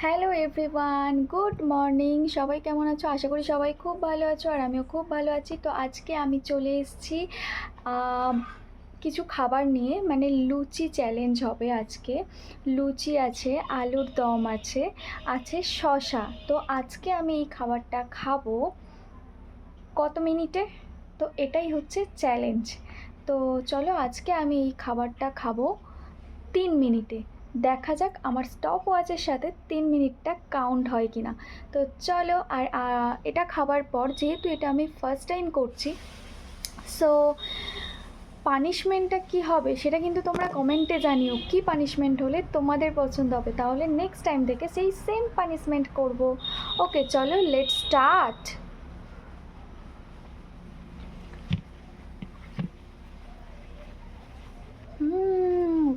Hello everyone, good morning. সবাই কেমন আছো? আশা করি সবাই খুব ভালো আছো, আর আমিও খুব ভালো আছি। তো আজকে আমি চলে এসেছি কিছু খাবার নিয়ে, মানে লুচি চ্যালেঞ্জ হবে আজকে। লুচি আছে, আলুর দম আছে, আছে শসা। তো আজকে আমি এই খাবারটা খাবো কত মিনিটে? তো এটাই হচ্ছে চ্যালেঞ্জ। তো চলো আজকে আমি এই খাবারটা খাবো 3 মিনিটে। দেখা যাক আমার স্টপ ওয়াচের সাথে 3 মিনিটটা কাউন্ট হয় কি না। তো চলো। আর এটা খাবার পর, যেহেতু এটা আমি ফার্স্ট টাইম করছি, সো পানিশমেন্টটা কি হবে সেটা কিন্তু তোমরা কমেন্টে জানিও। কি পানিশমেন্ট হলে তোমাদের পছন্দ হবে, তাহলে নেক্সট টাইম থেকে সেই সেম পানিশমেন্ট করব। ওকে, চলো let's start.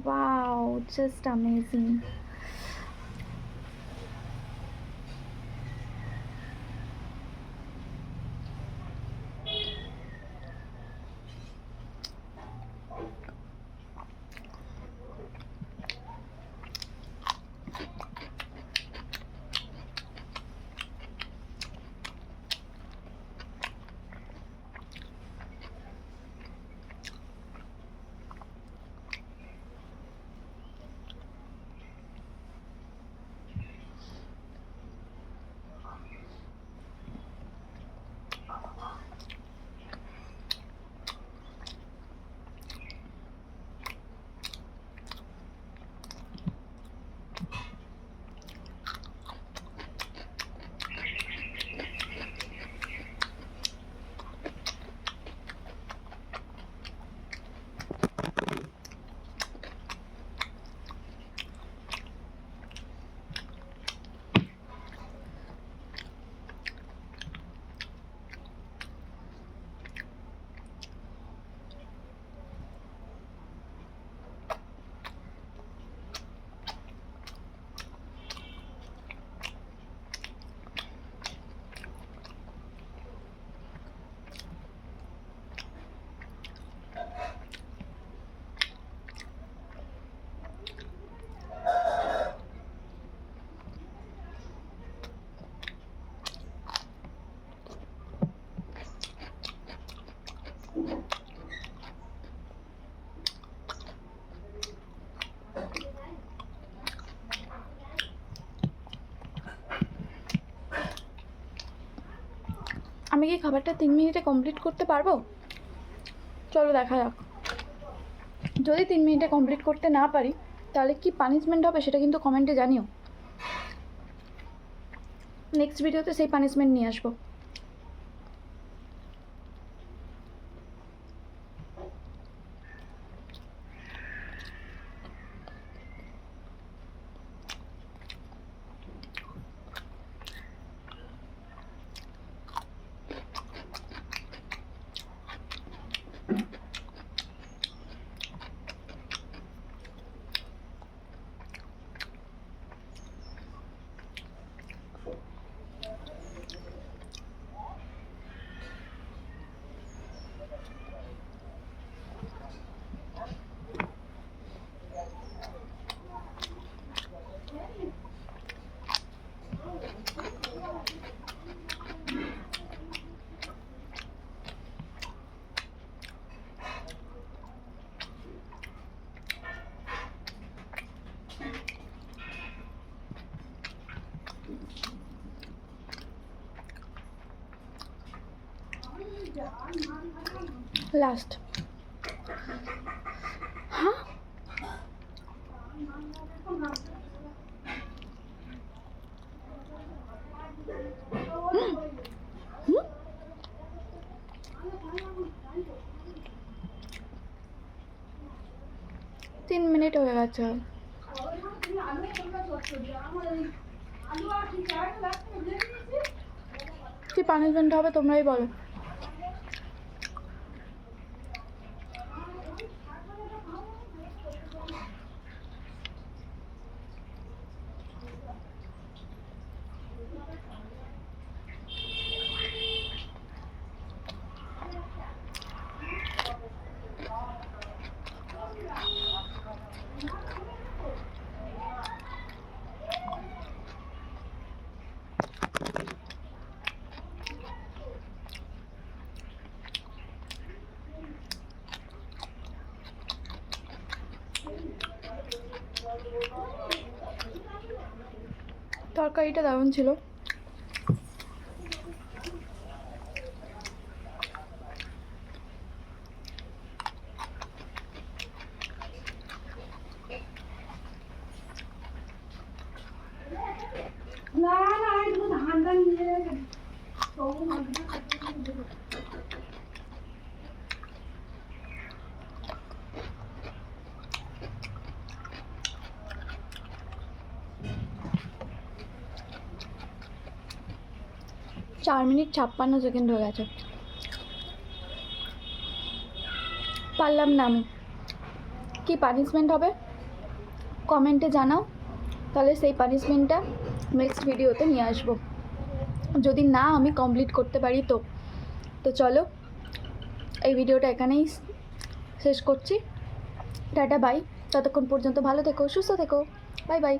Wow, just amazing. আমি কি খাবারটা 3 মিনিটে কমপ্লিট করতে পারবো? চলো দেখা যাক। যদি 3 মিনিটে কমপ্লিট করতে না পারি, তাহলে কি পানিশমেন্ট হবে সেটা কিন্তু কমেন্টে জানিও। নেক্সট ভিডিওতে সেই পানিশমেন্ট নিয়ে আসবো। লাস্ট। হ্যাঁ, 3 মিনিট হয়ে গেছে। কি পানিশমেন্ট হবে তোমরাই বলো। তরকারিটা দারুণ ছিল। চার মিনিট 56 হয়ে গেছে। পারলাম না আমি। কি পানিশমেন্ট হবে কমেন্টে জানাও, তাহলে সেই পানিশমেন্টটা নেক্সট ভিডিওতে নিয়ে আসবো, যদি না আমি কমপ্লিট করতে পারি তো। তো চলো এই ভিডিওটা এখানেই শেষ করছি। Tata bye. ততক্ষণ পর্যন্ত ভালো থেকো, সুস্থ থেকো। Bye bye.